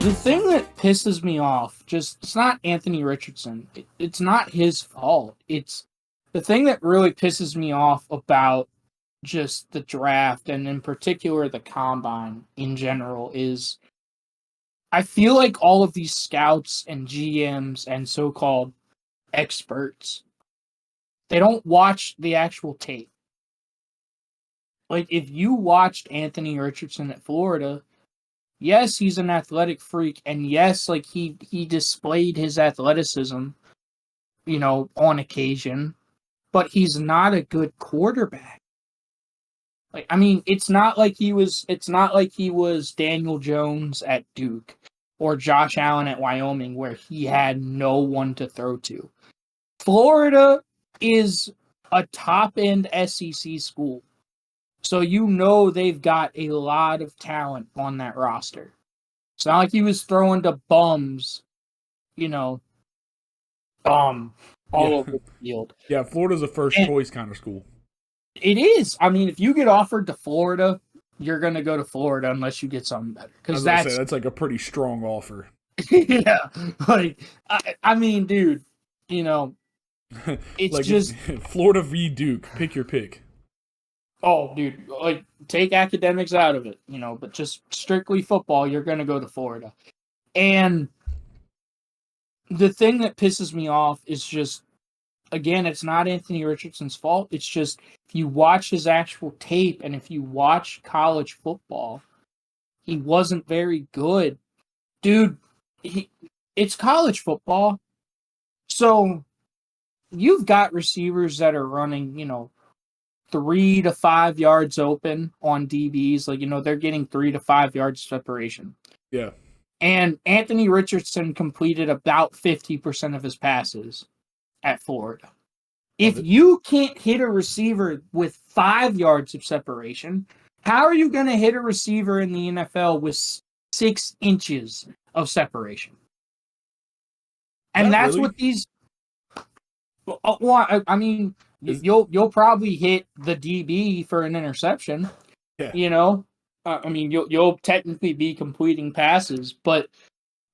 The thing that pisses me off, it's not Anthony Richardson. It's not his fault. It's the thing that really pisses me off about just the draft and in particular the combine in general is I feel like all of these scouts and GMs and so-called experts, they don't watch the actual tape. Like if you watched Anthony Richardson at Florida, yes, he's an athletic freak, and yes, like he displayed his athleticism, on occasion, but he's not a good quarterback. Like, I mean, it's not like he was Daniel Jones at Duke or Josh Allen at Wyoming where he had no one to throw to. Florida is a top-end SEC school. So they've got a lot of talent on that roster. It's not like he was throwing to bums, all over the field. Yeah, Florida's a first choice kind of school. It is. I mean, if you get offered to Florida, you're going to go to Florida unless you get something better. Because that's like a pretty strong offer. Yeah. Like, I mean, dude, it's like just Florida v. Duke. Pick your pick. Oh, dude, like take academics out of it, but just strictly football, you're going to go to Florida. And the thing that pisses me off is just, again, it's not Anthony Richardson's fault. It's just if you watch his actual tape and if you watch college football, he wasn't very good. Dude, it's college football. So you've got receivers that are running, 3 to 5 yards open on DBs. Like, they're getting 3 to 5 yards separation. Yeah. And Anthony Richardson completed about 50% of his passes at Florida. If you can't hit a receiver with 5 yards of separation, how are you going to hit a receiver in the NFL with 6 inches of separation? And that's really what these... Well, I mean, you'll probably hit the DB for an interception. Yeah. I mean, you'll technically be completing passes, but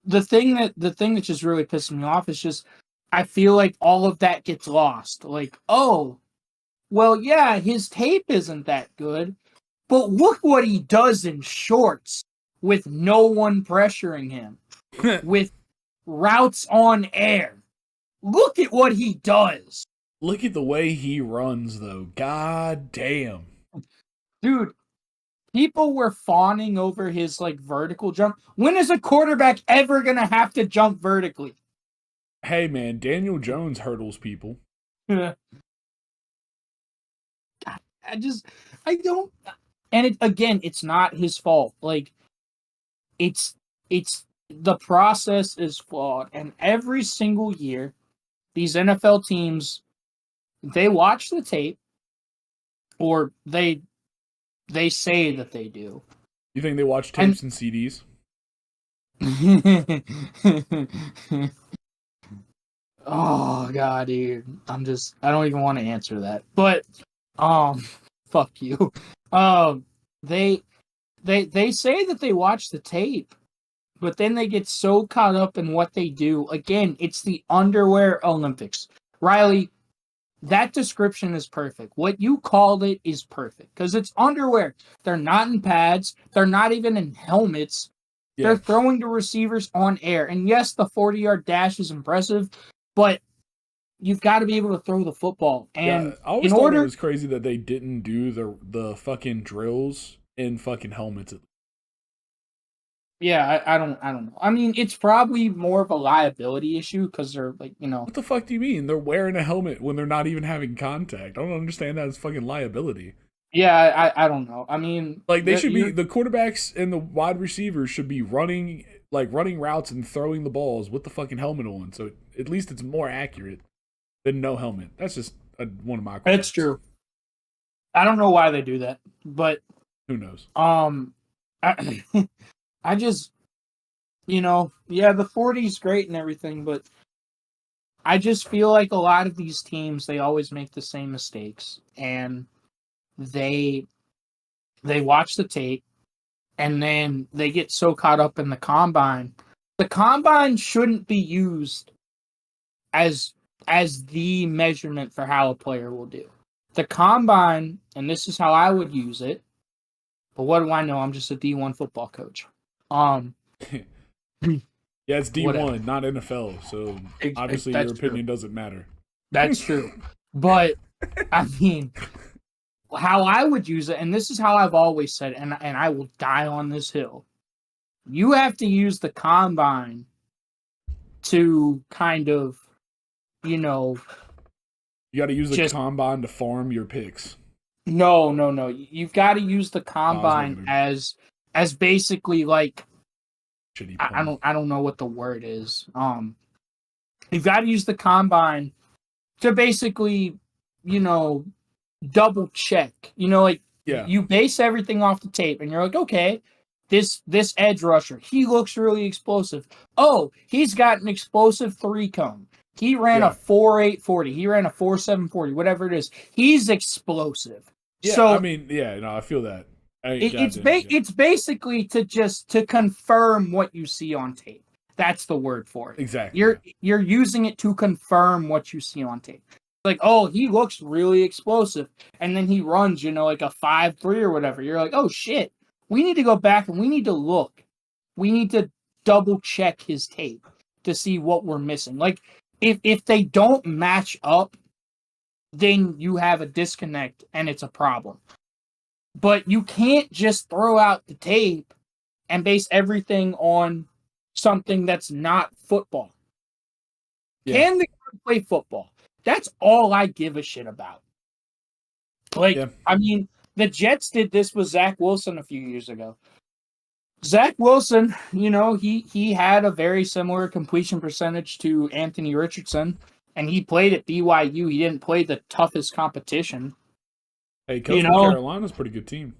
the thing that just really pisses me off is just I feel like all of that gets lost. Like, oh, well, yeah, his tape isn't that good, but look what he does in shorts with no one pressuring him, with routes on air. Look at what he does. Look at the way he runs, though. God damn. Dude, people were fawning over his, vertical jump. When is a quarterback ever going to have to jump vertically? Hey, man, Daniel Jones hurdles people. I don't... And, it's not his fault. Like, it's... The process is flawed. And every single year, these NFL teams, they watch the tape, or they say that they do. You think they watch tapes and CDs? Oh god, dude. I don't even want to answer that. But fuck you. They say that they watch the tape, but then they get so caught up in what they do. Again, it's the underwear Olympics. Riley, that description is perfect. What you called it is perfect because it's underwear. They're not in pads. They're not even in helmets. Yeah. They're throwing to receivers on air. And yes, the 40-yard dash is impressive, but you've got to be able to throw the football. And I always thought it was crazy that they didn't do the fucking drills in fucking helmets. Yeah, I don't know. I mean, it's probably more of a liability issue because they're What the fuck do you mean? They're wearing a helmet when they're not even having contact. I don't understand that as fucking liability. Yeah, I don't know. I mean, they should be the quarterbacks and the wide receivers should be running routes and throwing the balls with the fucking helmet on. So at least it's more accurate than no helmet. That's just one of my questions. It's true. I don't know why they do that, but who knows? I just, the 40 is great and everything, but I just feel like a lot of these teams, they always make the same mistakes, and they watch the tape, and then they get so caught up in the combine. The combine shouldn't be used as the measurement for how a player will do. The combine, and this is how I would use it, but what do I know? I'm just a D1 football coach. Yeah, it's D1, Whatever. not NFL, so obviously That's your opinion true. doesn't matter. That's true. But I mean, how I would use it, and this is how I've always said, and I will die on this hill. You have to use the combine to kind of, you know, You got to use the just combine to farm your picks. no. You've got to use the combine a as basically like shitty I pun. don't know what the word is. You've got to use the combine to basically, double check. Like Yeah. you base everything off the tape, and you're like, okay, this edge rusher, he looks really explosive. Oh, he's got an explosive 3-cone. He ran a 4.840. He ran a 4.740. Whatever it is, he's explosive. Yeah, so I mean, yeah, no, I feel that. It's basically to confirm what you see on tape. That's the word for it. Exactly. You're using it to confirm what you see on tape. Like, oh, he looks really explosive, and then he runs, like a 5.3 or whatever. You're like, oh shit, we need to go back and we need to look. We need to double check his tape to see what we're missing. Like, if they don't match up, then you have a disconnect and it's a problem. But you can't just throw out the tape and base everything on something that's not football. Yeah. Can the guy play football? That's all I give a shit about. I mean, the Jets did this with Zach Wilson a few years ago. Zach Wilson, he had a very similar completion percentage to Anthony Richardson, and he played at BYU. He didn't play the toughest competition. Hey, Coach from Carolina's a pretty good team.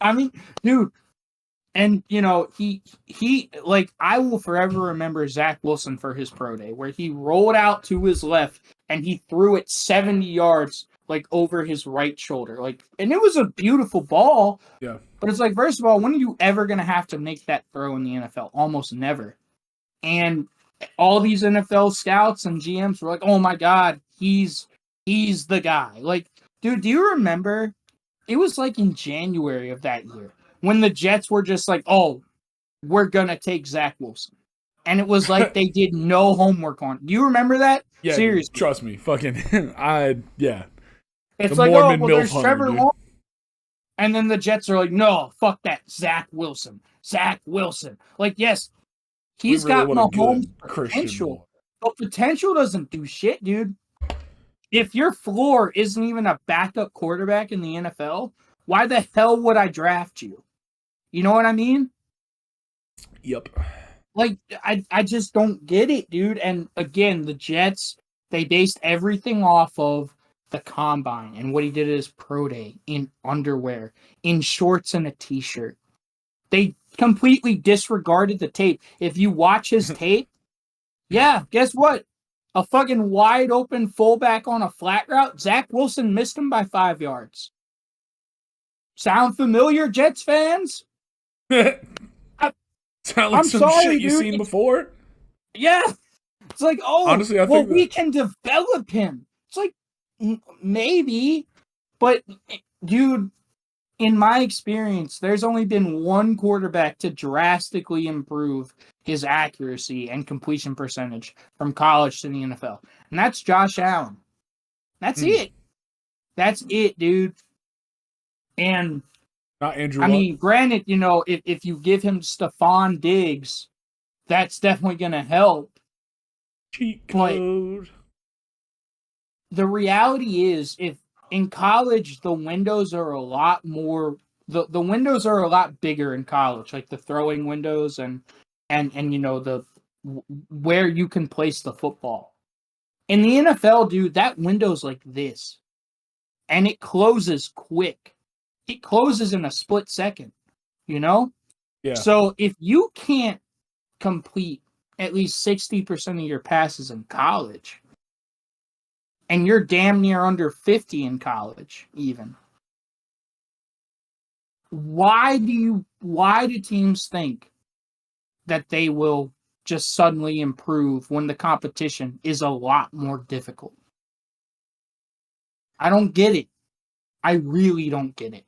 I mean, dude, and he like, I will forever remember Zach Wilson for his pro day, where he rolled out to his left and he threw it 70 yards like over his right shoulder, and it was a beautiful ball. Yeah. But it's like, first of all, when are you ever gonna have to make that throw in the NFL? Almost never. And all these NFL scouts and GMs were like, oh my God, he's the guy. Like, dude, do you remember? It was like in January of that year when the Jets were just like, oh, we're going to take Zach Wilson. And it was like they did no homework on it. Do you remember that? Yeah, seriously. Dude, trust me. Fucking, yeah. It's like, oh, well, there's Trevor Lawrence. And then the Jets are like, no, fuck that. Zach Wilson. Like, yes, he's got Mahomes potential. But potential doesn't do shit, dude. If your floor isn't even a backup quarterback in the NFL, why the hell would I draft you? You know what I mean? Yep. Like, I just don't get it, dude. And again, the Jets, they based everything off of the combine and what he did at his pro day in underwear, in shorts and a t-shirt. They completely disregarded the tape. If you watch his tape, yeah, guess what? A fucking wide open fullback on a flat route, Zach Wilson missed him by 5 yards. Sound familiar, Jets fans? Sound like some shit you've seen before? Yeah. It's like, oh, honestly, I think we can develop him. It's like, maybe, but dude, in my experience, there's only been one quarterback to drastically improve his accuracy and completion percentage from college to the NFL, and that's Josh Allen. That's it. That's it, dude. And not Andrew. I mean, granted, if you give him Stephon Diggs, that's definitely going to help. Cheat code. But the reality is, if in college the windows are a lot more, the windows are a lot bigger in college, like the throwing windows and the where you can place the football. In the NFL, dude, that window's like this, and it closes quick. It closes in a split second, Yeah. So if you can't complete at least 60% of your passes in college, and you're damn near under 50 in college, even, why do teams think that they will just suddenly improve when the competition is a lot more difficult? I don't get it. I really don't get it.